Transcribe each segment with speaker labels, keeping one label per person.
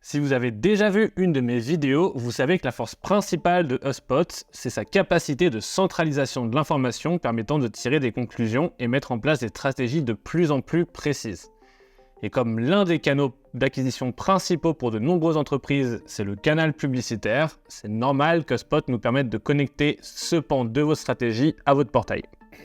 Speaker 1: Si vous avez déjà vu une de mes vidéos, vous savez que la force principale de HubSpot, c'est sa capacité de centralisation de l'information permettant de tirer des conclusions et mettre en place des stratégies de plus en plus précises. Et comme l'un des canaux d'acquisition principaux pour de nombreuses entreprises, c'est le canal publicitaire, c'est normal qu'HubSpot nous permette de connecter ce pan de vos stratégies à votre portail.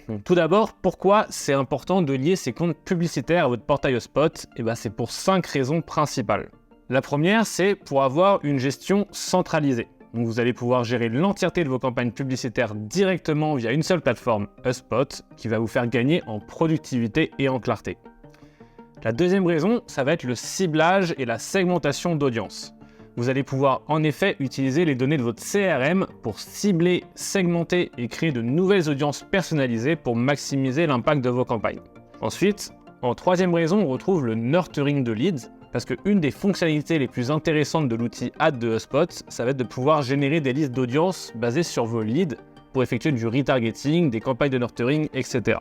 Speaker 1: Donc, tout d'abord, pourquoi c'est important de lier ces comptes publicitaires à votre portail HubSpot ? C'est pour 5 raisons principales. La première, c'est pour avoir une gestion centralisée. Donc vous allez pouvoir gérer l'entièreté de vos campagnes publicitaires directement via une seule plateforme, HubSpot, qui va vous faire gagner en productivité et en clarté. La deuxième raison, ça va être le ciblage et la segmentation d'audience. Vous allez pouvoir en effet utiliser les données de votre CRM pour cibler, segmenter et créer de nouvelles audiences personnalisées pour maximiser l'impact de vos campagnes. Ensuite, en troisième raison, on retrouve le nurturing de leads, parce qu'une des fonctionnalités les plus intéressantes de l'outil Ads de HubSpot, ça va être de pouvoir générer des listes d'audience basées sur vos leads pour effectuer du retargeting, des campagnes de nurturing, etc.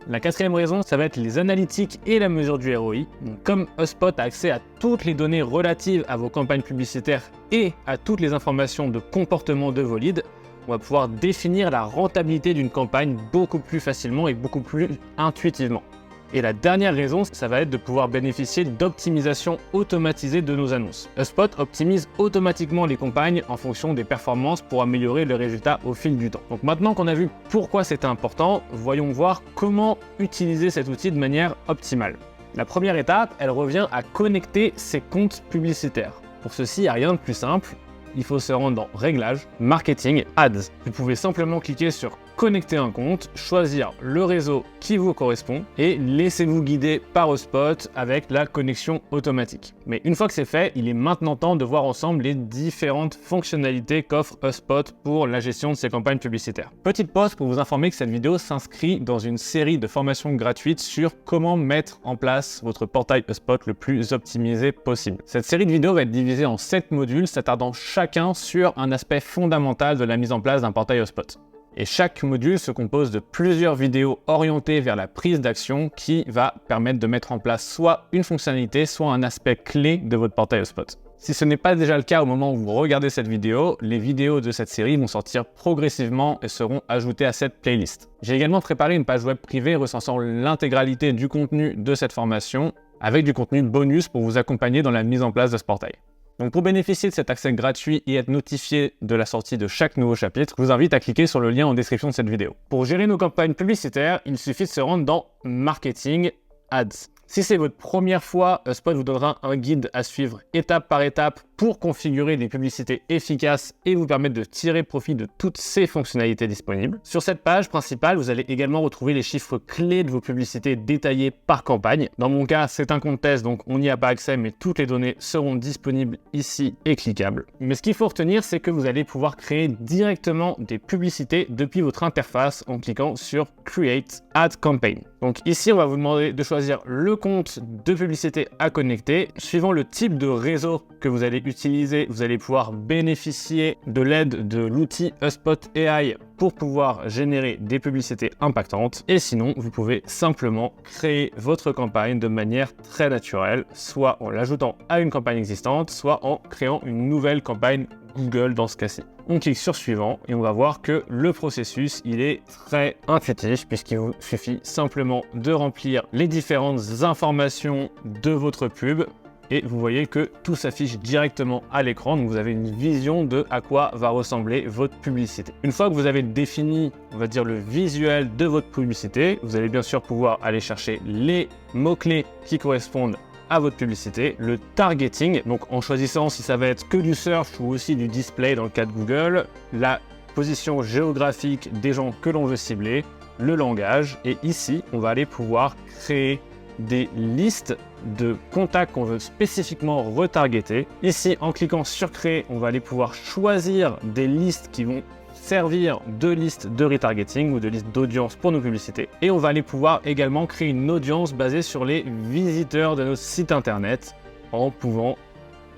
Speaker 1: La quatrième raison, ça va être les analytiques et la mesure du ROI. Donc, comme HubSpot a accès à toutes les données relatives à vos campagnes publicitaires et à toutes les informations de comportement de vos leads, on va pouvoir définir la rentabilité d'une campagne beaucoup plus facilement et beaucoup plus intuitivement. Et la dernière raison, ça va être de pouvoir bénéficier d'optimisation automatisée de nos annonces. HubSpot optimise automatiquement les campagnes en fonction des performances pour améliorer le résultat au fil du temps. Donc maintenant qu'on a vu pourquoi c'était important, voyons voir comment utiliser cet outil de manière optimale. La première étape, elle revient à connecter ses comptes publicitaires. Pour ceci, il n'y a rien de plus simple. Il faut se rendre dans Réglages, Marketing, Ads. Vous pouvez simplement cliquer sur Connecter un compte, choisir le réseau qui vous correspond et laissez-vous guider par HubSpot avec la connexion automatique. Mais une fois que c'est fait, il est maintenant temps de voir ensemble les différentes fonctionnalités qu'offre HubSpot pour la gestion de ses campagnes publicitaires. Petite pause pour vous informer que cette vidéo s'inscrit dans une série de formations gratuites sur comment mettre en place votre portail HubSpot le plus optimisé possible. Cette série de vidéos va être divisée en 7 modules s'attardant chacun sur un aspect fondamental de la mise en place d'un portail HubSpot. Et chaque module se compose de plusieurs vidéos orientées vers la prise d'action qui va permettre de mettre en place soit une fonctionnalité, soit un aspect clé de votre portail HubSpot. Si ce n'est pas déjà le cas au moment où vous regardez cette vidéo, les vidéos de cette série vont sortir progressivement et seront ajoutées à cette playlist. J'ai également préparé une page web privée recensant l'intégralité du contenu de cette formation avec du contenu bonus pour vous accompagner dans la mise en place de ce portail. Donc pour bénéficier de cet accès gratuit et être notifié de la sortie de chaque nouveau chapitre, je vous invite à cliquer sur le lien en description de cette vidéo. Pour gérer nos campagnes publicitaires, il suffit de se rendre dans Marketing, Ads. Si c'est votre première fois, HubSpot vous donnera un guide à suivre étape par étape pour configurer des publicités efficaces et vous permettre de tirer profit de toutes ces fonctionnalités disponibles. Sur cette page principale, vous allez également retrouver les chiffres clés de vos publicités détaillées par campagne. Dans mon cas, c'est un compte test, donc on n'y a pas accès, mais toutes les données seront disponibles ici et cliquables. Mais ce qu'il faut retenir, c'est que vous allez pouvoir créer directement des publicités depuis votre interface en cliquant sur Create Ad Campaign. Donc ici, on va vous demander de choisir le compte de publicité à connecter. Suivant le type de réseau que vous allez utiliser, vous allez pouvoir bénéficier de l'aide de l'outil HubSpot AI pour pouvoir générer des publicités impactantes. Et sinon, vous pouvez simplement créer votre campagne de manière très naturelle, soit en l'ajoutant à une campagne existante, soit en créant une nouvelle campagne Google dans ce cas-ci. On clique sur suivant et on va voir que le processus, il est très intuitif puisqu'il vous suffit simplement de remplir les différentes informations de votre pub et vous voyez que tout s'affiche directement à l'écran, donc vous avez une vision de à quoi va ressembler votre publicité. Une fois que vous avez défini, on va dire, le visuel de votre publicité, vous allez bien sûr pouvoir aller chercher les mots-clés qui correspondent à votre publicité, le targeting, donc en choisissant si ça va être que du search ou aussi du display dans le cas de Google, la position géographique des gens que l'on veut cibler, le langage, et ici, on va aller pouvoir créer des listes de contacts qu'on veut spécifiquement retargeter. Ici, en cliquant sur créer, on va aller pouvoir choisir des listes qui vont servir de liste de retargeting ou de liste d'audience pour nos publicités. Et on va aller pouvoir également créer une audience basée sur les visiteurs de nos sites internet en pouvant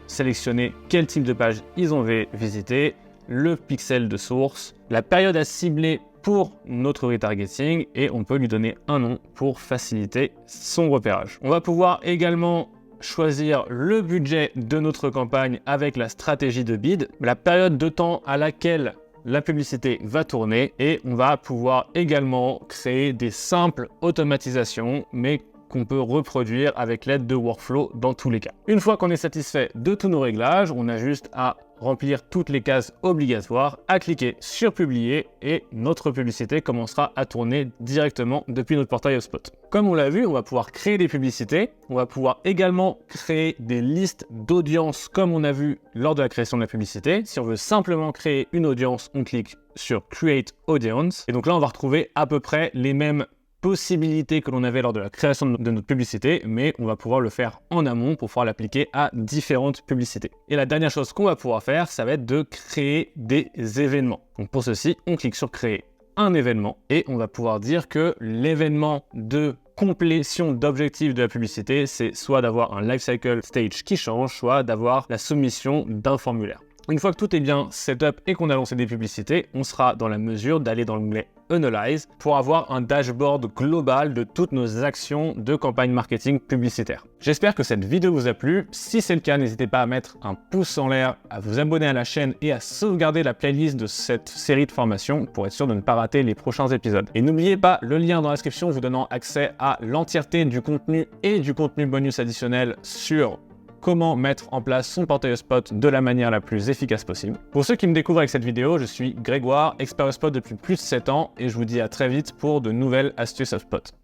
Speaker 1: sélectionner quel type de page ils ont visité, le pixel de source, la période à cibler pour notre retargeting et on peut lui donner un nom pour faciliter son repérage. On va pouvoir également choisir le budget de notre campagne avec la stratégie de bid, la période de temps à laquelle la publicité va tourner et on va pouvoir également créer des simples automatisations, mais qu'on peut reproduire avec l'aide de workflow dans tous les cas. Une fois qu'on est satisfait de tous nos réglages, on a juste à remplir toutes les cases obligatoires, à cliquer sur publier et notre publicité commencera à tourner directement depuis notre portail HubSpot. Comme on l'a vu, on va pouvoir créer des publicités, on va pouvoir également créer des listes d'audience comme on a vu lors de la création de la publicité. Si on veut simplement créer une audience, on clique sur Create Audience et donc là on va retrouver à peu près les mêmes possibilités que l'on avait lors de la création de notre publicité, mais on va pouvoir le faire en amont pour pouvoir l'appliquer à différentes publicités. Et la dernière chose qu'on va pouvoir faire, ça va être de créer des événements. Donc pour ceci, on clique sur créer un événement et on va pouvoir dire que l'événement de complétion d'objectifs de la publicité, c'est soit d'avoir un lifecycle stage qui change, soit d'avoir la soumission d'un formulaire. Une fois que tout est bien setup et qu'on a lancé des publicités, on sera dans la mesure d'aller dans l'onglet Analyze pour avoir un dashboard global de toutes nos actions de campagne marketing publicitaire. J'espère que cette vidéo vous a plu. Si c'est le cas, n'hésitez pas à mettre un pouce en l'air, à vous abonner à la chaîne et à sauvegarder la playlist de cette série de formations pour être sûr de ne pas rater les prochains épisodes. Et n'oubliez pas le lien dans la description vous donnant accès à l'entièreté du contenu et du contenu bonus additionnel sur comment mettre en place son portail HubSpot de la manière la plus efficace possible. Pour ceux qui me découvrent avec cette vidéo, je suis Grégoire, expert HubSpot depuis plus de 7 ans et je vous dis à très vite pour de nouvelles astuces HubSpot.